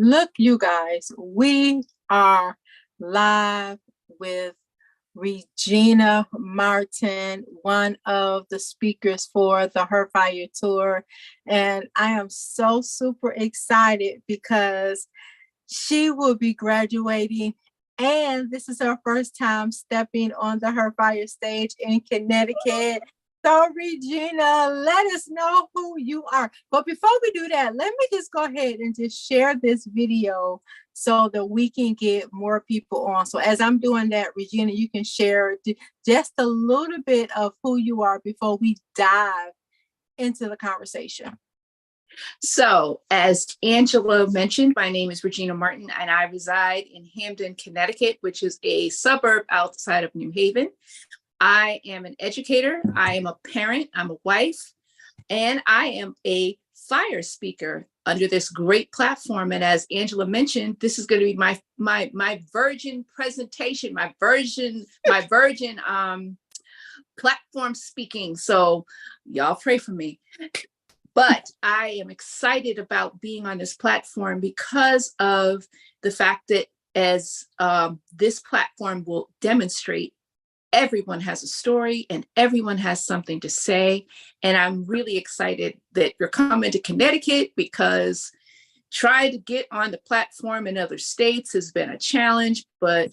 Look, you guys, we are live with Regina Martin, one of the speakers for the Her Fire Tour. And I am so super excited because she will be graduating, and this is her first time stepping on the Her Fire stage in Connecticut. So, Regina, let us know who you are. But before we do that, let me just go ahead and just share this video so that we can get more people on. So as I'm doing that, Regina, you can share just a little bit of who you are before we dive into the conversation. So, as Angela mentioned, my name is Regina Martin, and I reside in Hamden, Connecticut, which is a suburb outside of New Haven. I am an educator, I am a parent, I'm a wife, and I am a fire speaker under this great platform. And as Angela mentioned, this is going to be my virgin presentation, my virgin platform speaking. So y'all pray for me. But I am excited about being on this platform because of the fact that as this platform will demonstrate, everyone has a story and everyone has something to say. And I'm really excited that you're coming to Connecticut, because trying to get on the platform in other states has been a challenge, but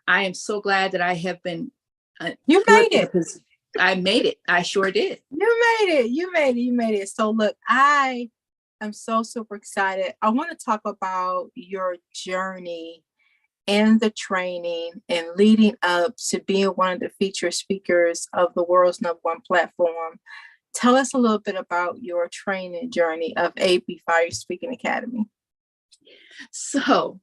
I am so glad that I have been. You made it. I made it. I sure did. You made it. So look, I am so super excited. I want to talk about your journey and the training and leading up to being one of the featured speakers of the world's #1 platform. Tell us a little bit about your training journey of AB Fire Speaking Academy. So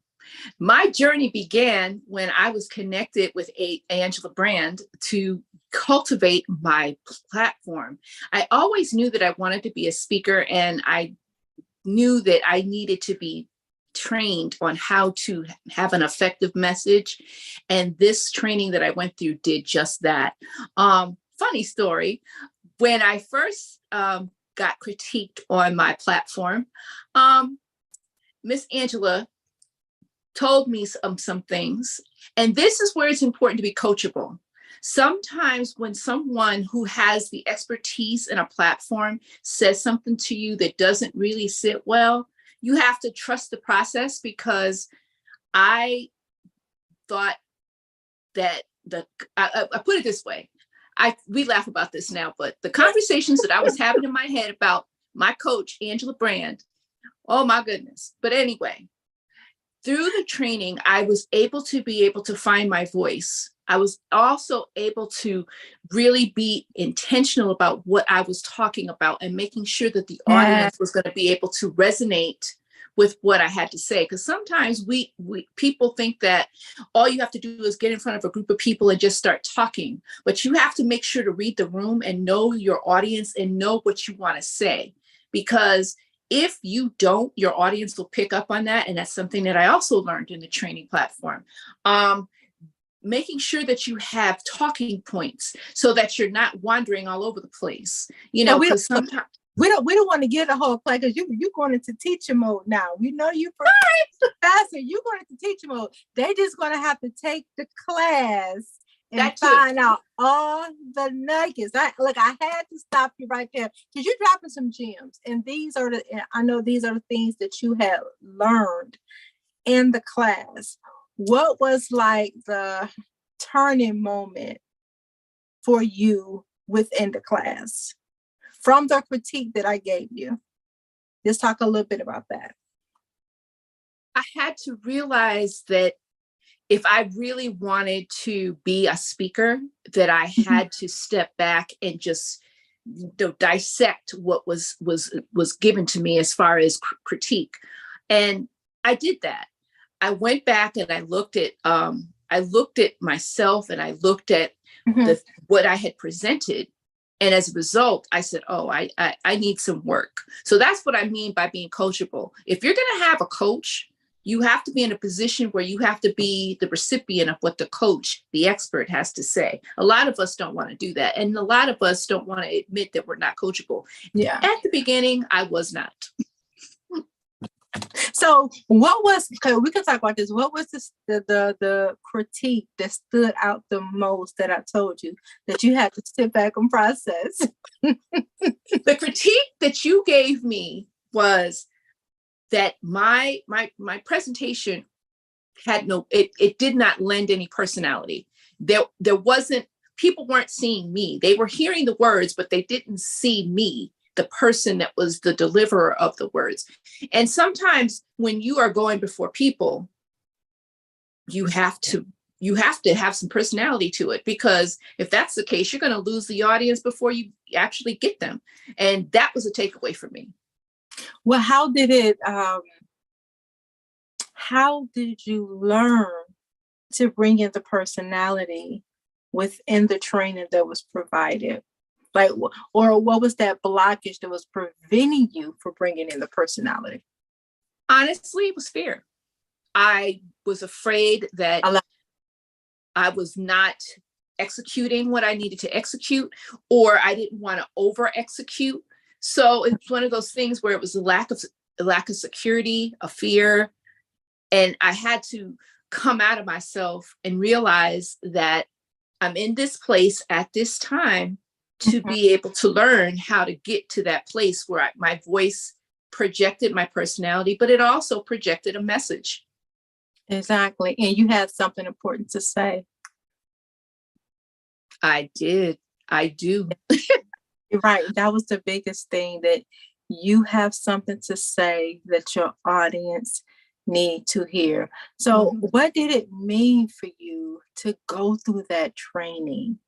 my journey began when I was connected with Angela Brand to cultivate my platform. I always knew that I wanted to be a speaker, and I knew that I needed to be trained on how to have an effective message. And this training that I went through did just that. Funny story, when I first got critiqued on my platform, Miss Angela told me some things. And this is where it's important to be coachable. Sometimes when someone who has the expertise in a platform says something to you that doesn't really sit well, you have to trust the process, because I thought that I put it this way. We laugh about this now, but the conversations that I was having in my head about my coach, Angela Brand, oh my goodness. But anyway, through the training, I was able to find my voice. I was also able to really be intentional about what I was talking about and making sure that the audience was going to be able to resonate with what I had to say. Because sometimes people think that all you have to do is get in front of a group of people and just start talking. But you have to make sure to read the room and know your audience and know what you want to say. Because if you don't, your audience will pick up on that. And that's something that I also learned in the training platform. Making sure that you have talking points so that you're not wandering all over the place, because sometimes we don't want to get a whole play, because you're going into teacher mode now. We know you faster. You're going into teacher mode. They just going to have to take the class and find out all the nuggets. I had to stop you right there, because you're dropping some gems, and I know these are the things that you have learned in the class. What was like the turning moment for you within the class from the critique that I gave you? Let's talk a little bit about that. I had to realize that if I really wanted to be a speaker, that I had to step back and just dissect what was given to me as far as critique. And I did that. I went back and I looked at myself, and I looked at what I had presented. And as a result, I said, oh, I need some work. So that's what I mean by being coachable. If you're going to have a coach, you have to be in a position where you have to be the recipient of what the coach, the expert, has to say. A lot of us don't want to do that. And a lot of us don't want to admit that we're not coachable. Yeah. At the beginning, I was not. So what was, okay, we can talk about this. What was the critique that stood out the most that I told you that you had to sit back and process? The critique that you gave me was that my presentation had it did not lend any personality. There wasn't, people weren't seeing me. They were hearing the words, but they didn't see me, the person that was the deliverer of the words. And sometimes when you are going before people, you have to have some personality to it, because if that's the case, you're going to lose the audience before you actually get them. And that was a takeaway for me. Well, how did you learn to bring in the personality within the training that was provided? Like, or what was that blockage that was preventing you from bringing in the personality? Honestly, it was fear. I was afraid that I was not executing what I needed to execute, or I didn't want to over execute. So it's one of those things where it was a lack of security, a fear. And I had to come out of myself and realize that I'm in this place at this time to be able to learn how to get to that place where my voice projected my personality, but it also projected a message. Exactly. And you had something important to say. I did. I do. You're right. That was the biggest thing, that you have something to say that your audience need to hear. So what did it mean for you to go through that training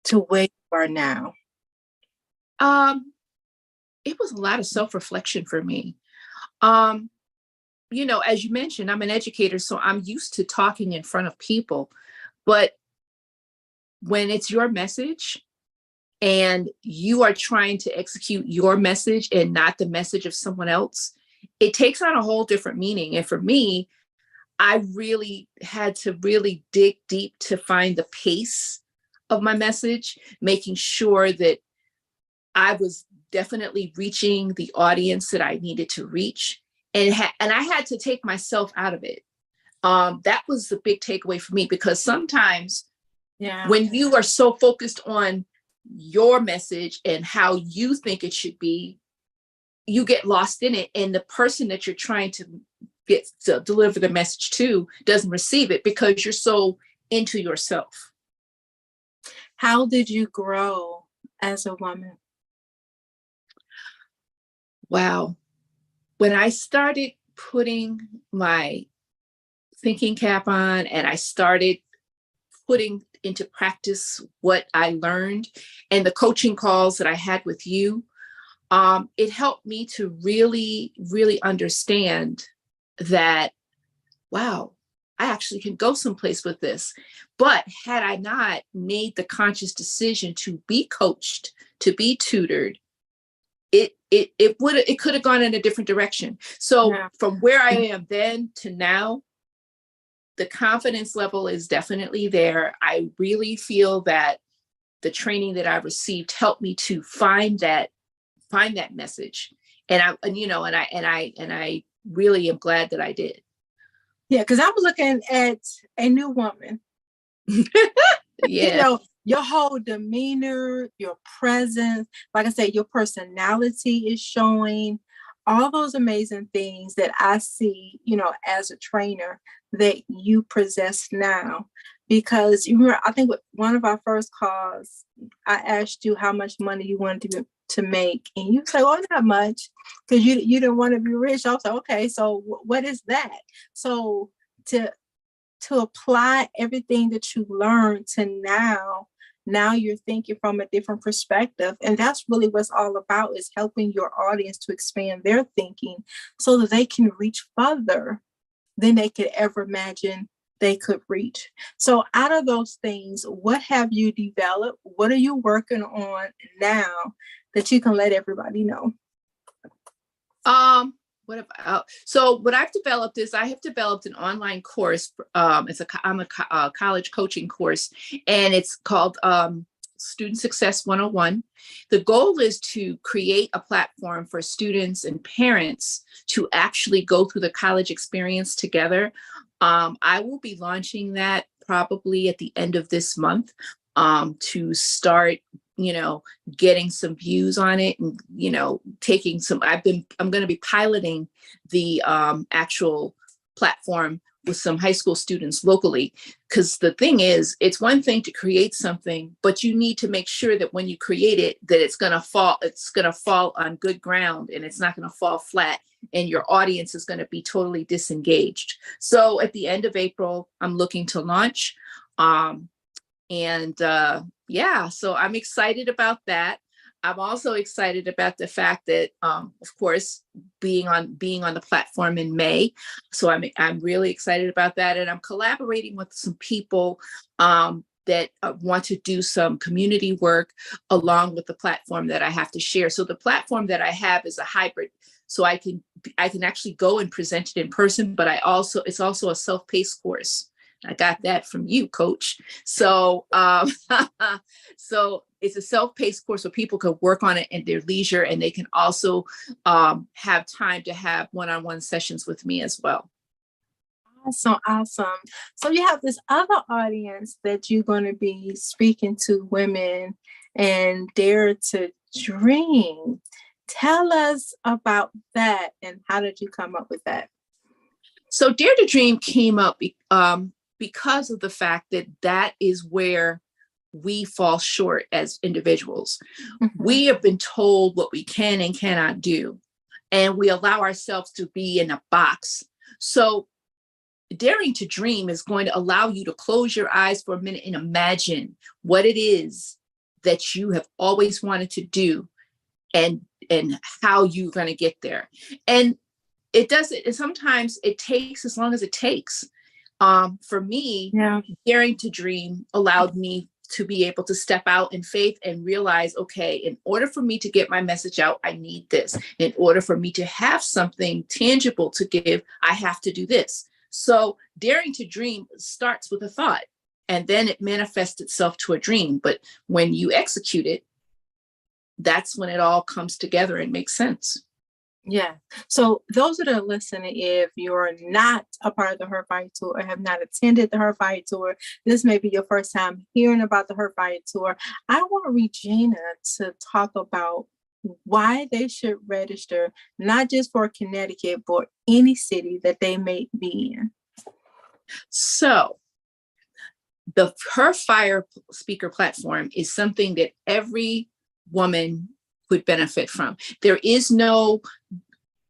to where you are now? It was a lot of self-reflection for me. You know, as you mentioned, I'm an educator, so I'm used to talking in front of people. But when it's your message and you are trying to execute your message and not the message of someone else, it takes on a whole different meaning. And for me, I really had to really dig deep to find the pace of my message, making sure that I was definitely reaching the audience that I needed to reach. And I had to take myself out of it. That was the big takeaway for me, because sometimes when you are so focused on your message and how you think it should be, you get lost in it. And the person that you're trying to get to deliver the message to doesn't receive it because you're so into yourself. How did you grow as a woman? Wow. When I started putting my thinking cap on and I started putting into practice what I learned and the coaching calls that I had with you, it helped me to really, really understand that, wow, I actually can go someplace with this. But had I not made the conscious decision to be coached, to be tutored, it could have gone in a different direction. So from where I am then to now, the confidence level is definitely there. I really feel that the training that I received helped me to find that message. And I really am glad that I did. Yeah, because I was looking at a new woman. Yeah. You know, your whole demeanor, your presence, like I said, your personality is showing all those amazing things that I see, you know, as a trainer that you possess now. Because you remember, I think with one of our first calls, I asked you how much money you wanted to make, and you said, "Oh, not much," because you didn't want to be rich. I was like, "Okay, so what is that?" So to apply everything that you learned to now you're thinking from a different perspective, and that's really what's all about, is helping your audience to expand their thinking so that they can reach further than they could ever imagine they could reach. So out of those things, what have you developed? What are you working on now that you can let everybody know? So what I've developed is I have developed an online course. I'm a college coaching course, and it's called Student Success 101. The goal is to create a platform for students and parents to actually go through the college experience together. I will be launching that probably at the end of this month, to start, getting some views on it, and, taking some, I'm going to be piloting the actual platform with some high school students locally. Because the thing is, it's one thing to create something, but you need to make sure that when you create it, that it's going to fall on good ground, and it's not going to fall flat, and your audience is going to be totally disengaged. So at the end of April, I'm looking to launch. So I'm excited about that. I'm also excited about the fact that, of course, being on the platform in May. So I'm really excited about that, and I'm collaborating with some people that want to do some community work along with the platform that I have to share. So the platform that I have is a hybrid. So I can actually go and present it in person, but it's also a self-paced course. I got that from you, Coach. So, so it's a self-paced course where people can work on it in their leisure, and they can also have time to have one-on-one sessions with me as well. Awesome. So you have this other audience that you're going to be speaking to, women, and Dare to Dream. Tell us about that, and how did you come up with that? So Dare to Dream came up because of the fact that is where we fall short as individuals. Mm-hmm. We have been told what we can and cannot do, and we allow ourselves to be in a box. So Daring to Dream is going to allow you to close your eyes for a minute and imagine what it is that you have always wanted to do, and how you're going to get there. And sometimes it takes as long as it takes. For me, Daring to Dream allowed me to be able to step out in faith and realize, okay, in order for me to get my message out, I need this. In order for me to have something tangible to give, I have to do this. So Daring to Dream starts with a thought, and then it manifests itself to a dream. But when you execute it, that's when it all comes together and makes sense. Yeah. So those that are listening, if you're not a part of the Her Fire Tour or have not attended the Her Fire Tour, this may be your first time hearing about the Her Fire Tour. I want Regina to talk about why they should register, not just for Connecticut, but any city that they may be in. So the Her Fire speaker platform is something that every woman would benefit from. There is no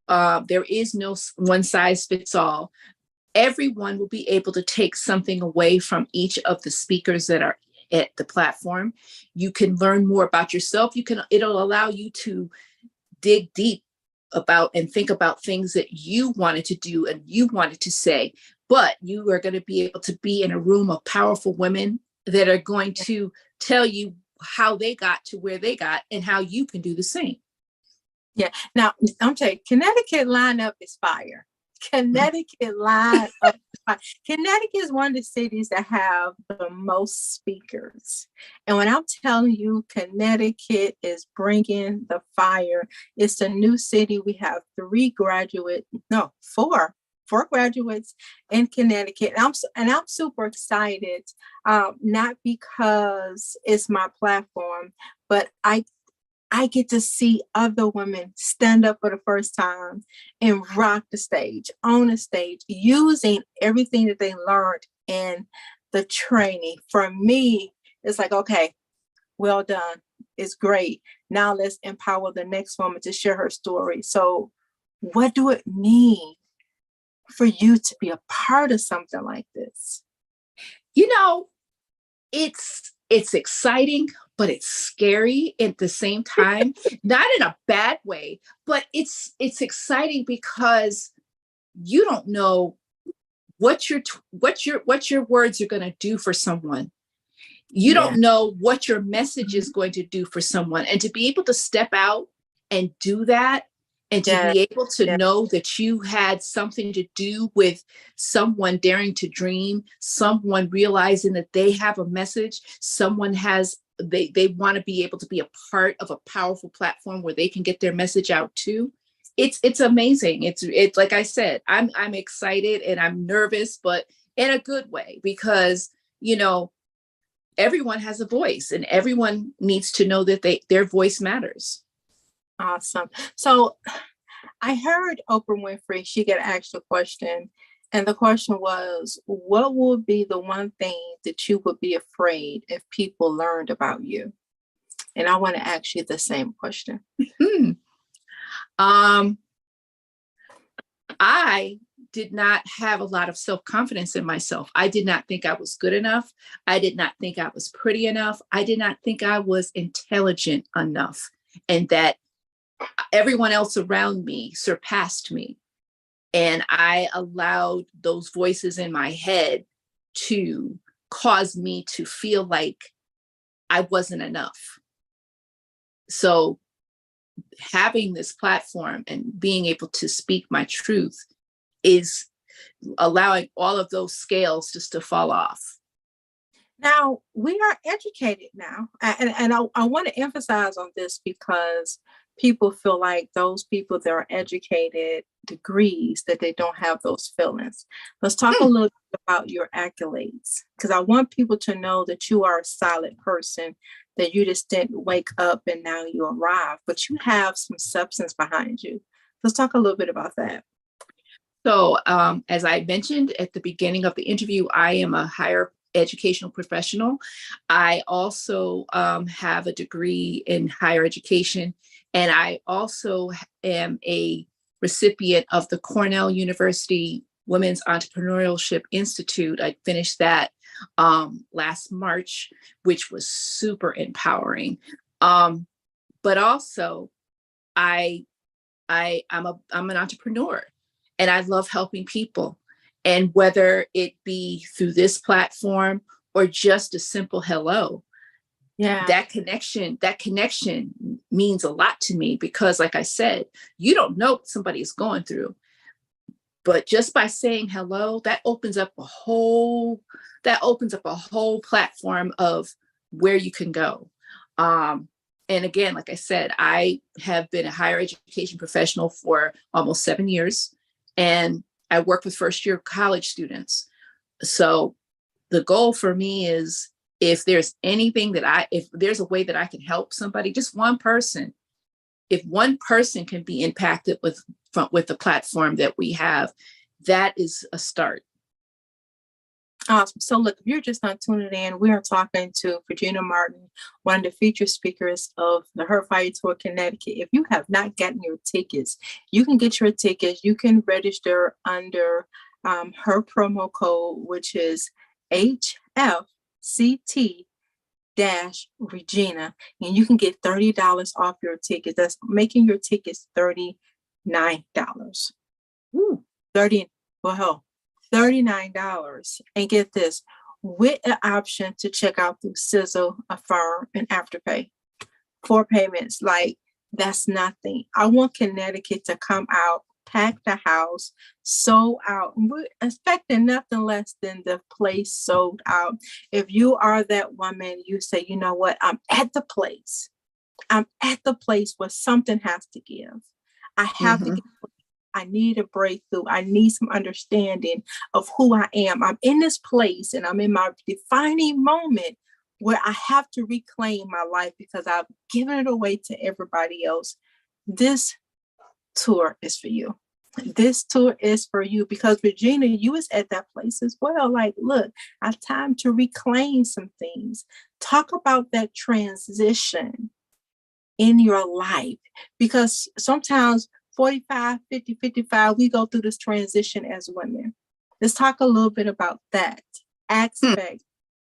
one size fits all. Everyone will be able to take something away from each of the speakers that are at the platform. You can learn more about yourself. It'll allow you to dig deep about and think about things that you wanted to do and you wanted to say, but you are going to be able to be in a room of powerful women that are going to tell you how they got to where they got and how you can do the same. Yeah. Now, I'm telling you, Connecticut lineup is fire. Connecticut lineup is fire. Connecticut is one of the cities that have the most speakers. And when I'm telling you, Connecticut is bringing the fire. It's a new city. We have four graduates in Connecticut. And I'm super excited, not because it's my platform, but I get to see other women stand up for the first time and rock the stage, on the stage, using everything that they learned in the training. For me, it's like, okay, well done. It's great. Now let's empower the next woman to share her story. So what do it mean for you to be a part of something like this? It's exciting, but it's scary at the same time, not in a bad way, but it's exciting because you don't know what your words are going to do for someone. You don't know what your message is going to do for someone. And to be able to step out and do that And to Yeah. be able to Yeah. know that you had something to do with someone daring to dream, someone realizing that they have a message, someone has, they want to be able to be a part of a powerful platform where they can get their message out too. It's amazing. It's like I said, I'm excited and I'm nervous, but in a good way, because you know everyone has a voice and everyone needs to know that their voice matters. Awesome. So I heard Oprah Winfrey, she got asked a question, and the question was, what would be the one thing that you would be afraid if people learned about you? And I want to ask you the same question. Hmm. Um, I did not have a lot of self-confidence in myself. I did not think I was good enough. I did not think I was pretty enough. I did not think I was intelligent enough, and that everyone else around me surpassed me. And I allowed those voices in my head to cause me to feel like I wasn't enough. So having this platform and being able to speak my truth is allowing all of those scales just to fall off. Now, we are educated now. And I want to emphasize on this because people feel like those people that are educated degrees, that they don't have those feelings. Let's talk a little bit about your accolades, because I want people to know that you are a solid person, that you just didn't wake up and now you arrived, but you have some substance behind you. Let's talk a little bit about that. So, as I mentioned at the beginning of the interview, I am a higher educational professional. I also have a degree in higher education, and I also am a recipient of the Cornell University Women's Entrepreneurship Institute. I finished that last March, which was super empowering. But also, I I'm an entrepreneur, and I love helping people. And whether it be through this platform or just a simple hello, Yeah. that connection means a lot to me, because like I said, you don't know what somebody is going through. But just by saying hello, that opens up a whole platform of where you can go. And again, like I said, I have been a higher education professional for almost 7 years, and I work with first year college students. So the goal for me is, if there's a way that I can help somebody, just one person, if one person can be impacted with the platform that we have, that is a start. Awesome. So look, if you're just not tuning in, we are talking to Regina Martin, one of the featured speakers of the Her Fire Tour Connecticut. If you have not gotten your tickets, you can get your tickets. You can register under her promo code, which is HFCT Regina, and you can get $30 off your tickets. That's making your tickets $39. Ooh. 30, well, hell, $39. And get this, with an option to check out through Sizzle, Affirm, and Afterpay. 4 payments, like that's nothing. I want Connecticut to come out, pack the house, sold out. We're expecting nothing less than the place sold out. If you are that woman, you say, you know what, I'm at the place. I'm at the place where something has to give. I have to get, I need a breakthrough. I need some understanding of who I am. I'm in this place and I'm in my defining moment where I have to reclaim my life because I've given it away to everybody else. This tour is for you. This tour is for you because Regina, you was at that place as well. Like, look, I have time to reclaim some things. Talk about that transition in your life, because sometimes 45, 50, 55, we go through this transition as women. Let's talk a little bit about that aspect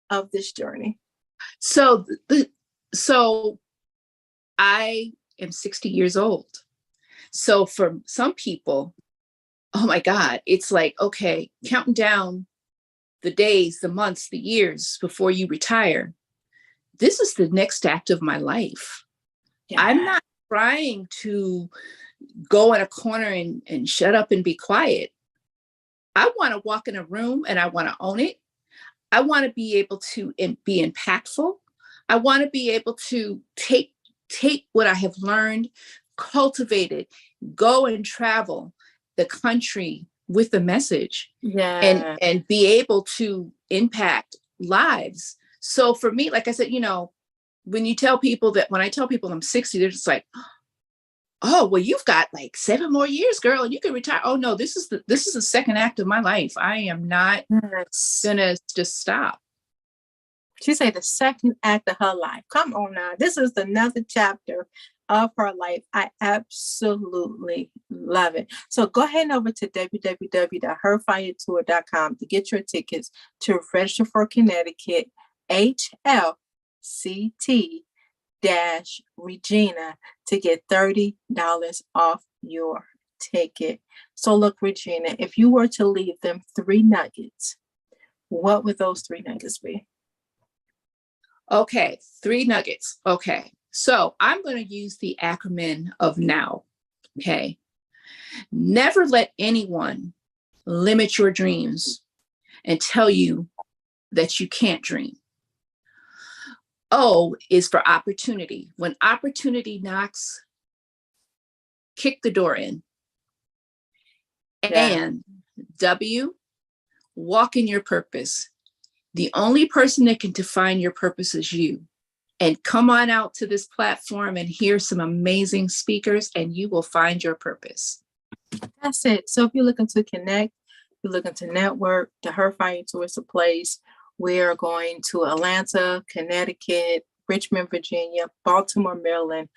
of this journey. So I am 60 years old. So for some people, oh my God, it's like, okay, counting down the days, the months, the years before you retire. This is the next act of my life. Yeah. I'm not trying to go in a corner and shut up and be quiet. I want to walk in a room and I want to own it. I want to be able to be impactful. I want to be able to take what I have learned, cultivate it, go and travel the country with the message, and be able to impact lives. So for me, like I said, when I tell people I'm 60, they're just like, oh, well, you've got like 7 more years, girl, and you can retire. Oh no, this is the second act of my life. I am not gonna just stop. She said the second act of her life. Come on now. This is another chapter of her life. I absolutely love it. So go ahead and over to www.herfiretour.com to get your tickets to register for Connecticut HLCT-Regina to get $30 off your ticket. So look, Regina, if you were to leave them 3 nuggets, what would those 3 nuggets be? Okay, 3 nuggets. Okay, so I'm going to use the acronym of NOW. Okay, never let anyone limit your dreams and tell you that you can't dream. O is for opportunity. When opportunity knocks, kick the door in. And W, walk in your purpose. The only person that can define your purpose is you. And come on out to this platform and hear some amazing speakers, and you will find your purpose. That's it. So if you're looking to connect, you're looking to network, the Her Fire Tour is a place. We are going to Atlanta, Connecticut, Richmond, Virginia, Baltimore, Maryland.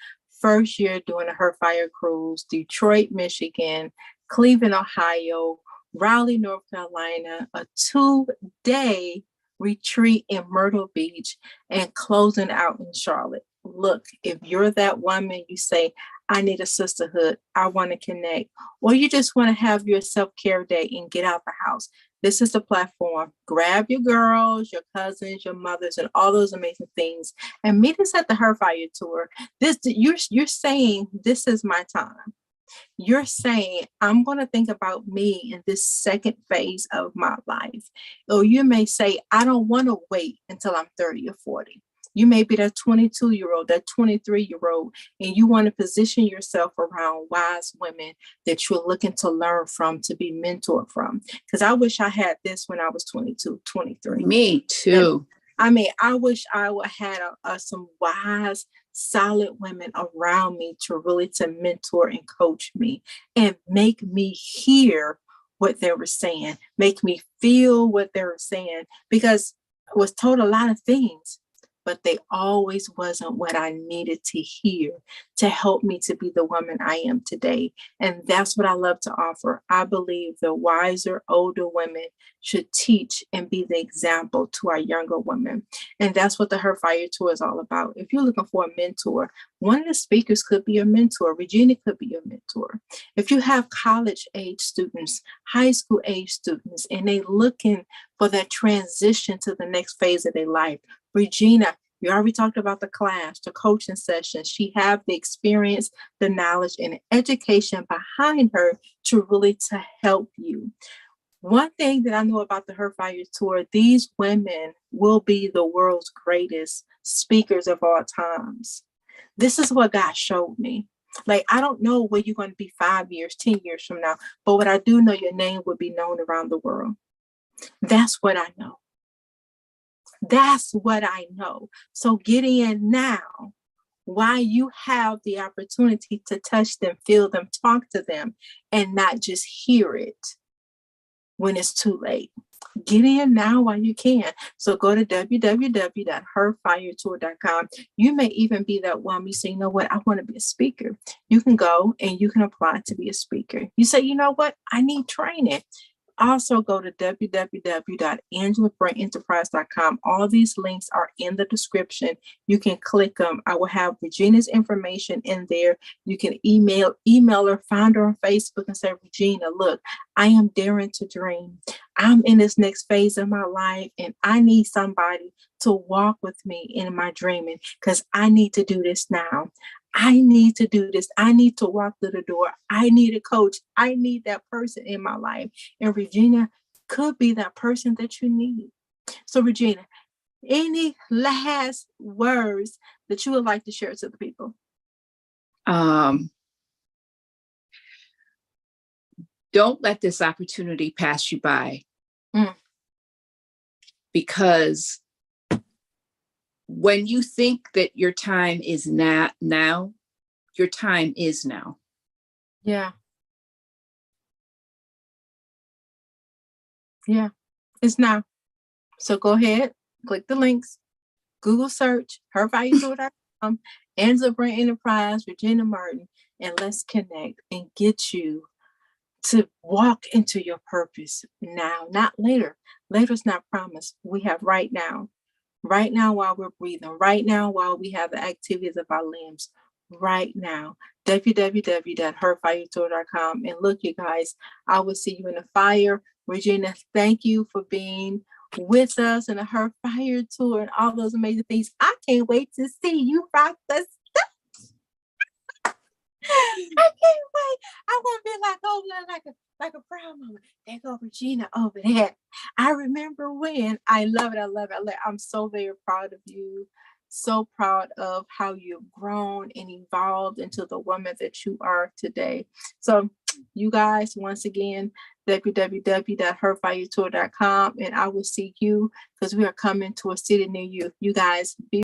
First year doing a Her Fire cruise, Detroit, Michigan, Cleveland, Ohio, Raleigh, North Carolina, a 2-day retreat in Myrtle Beach, and closing out in Charlotte. Look, if you're that woman, you say, I need a sisterhood, I want to connect, or you just want to have your self-care day and get out the house, this is the platform. Grab your girls, your cousins, your mothers, and all those amazing things, and meet us at the Her Fire Tour. You're saying, this is my time. You're saying, I'm going to think about me in this second phase of my life. Or you may say, I don't want to wait until I'm 30 or 40. You may be that 22-year-old, that 23-year-old, and you want to position yourself around wise women that you're looking to learn from, to be mentored from. Because I wish I had this when I was 22, 23. Me too. I wish I would have had some wise, solid women around me to mentor and coach me and make me hear what they were saying, make me feel what they were saying, because I was told a lot of things, but they always wasn't what I needed to hear to help me to be the woman I am today. And that's what I love to offer. I believe the wiser, older women should teach and be the example to our younger women. And that's what the Her Fire Tour is all about. If you're looking for a mentor, one of the speakers could be your mentor. Regina could be your mentor. If you have college age students, high school age students, and they looking for that transition to the next phase of their life, Regina, you already talked about the class, the coaching session. She have the experience, the knowledge, and the education behind her to help you. One thing that I know about the Her Fire Tour, these women will be the world's greatest speakers of all times. This is what God showed me. Like, I don't know where you're going to be 5 years, 10 years from now, but what I do know, your name will be known around the world. That's what I know. That's what I know. So get in now while you have the opportunity to touch them, feel them, talk to them, and not just hear it when it's too late. Get in now while you can. So go to www.herfiretour.com. You may even be that one. You say, you know what? I want to be a speaker. You can go and you can apply to be a speaker. You say, you know what? I need training. Also go to www.angelabrandtenterprise.com. All these links are in the description. You can click them. I will have Regina's information in there. You can email her, find her on Facebook and say, Regina, look, I am daring to dream. I'm in this next phase of my life and I need somebody to walk with me in my dreaming because I need to do this now. I need to do this. I need to walk through the door. I need a coach. I need that person in my life. And Regina could be that person that you need. So, Regina, any last words that you would like to share to the people? Don't let this opportunity pass you by. Mm. Because when you think that your time is not now, your time is now. Yeah. Yeah, it's now. So go ahead, click the links, Google search hervaluetour.com, Angela Brand Enterprise, Regina Martin, and let's connect and get you to walk into your purpose now, not later. Later's not promised. We have right now while we're breathing, right now while we have the activities of our limbs, right now. www.herfiretour.com. And look, you guys, I will see you in the fire. Regina, thank you for being with us in the Her Fire Tour and all those amazing things. I can't wait to see you rock the I can't wait. I want to be like over there like a proud mama. There go Regina over there. I remember when. I love it. I love it. I'm so very proud of you. So proud of how you've grown and evolved into the woman that you are today. So you guys, once again, www.herfiretour.com, and I will see you because we are coming to a city near you. You guys be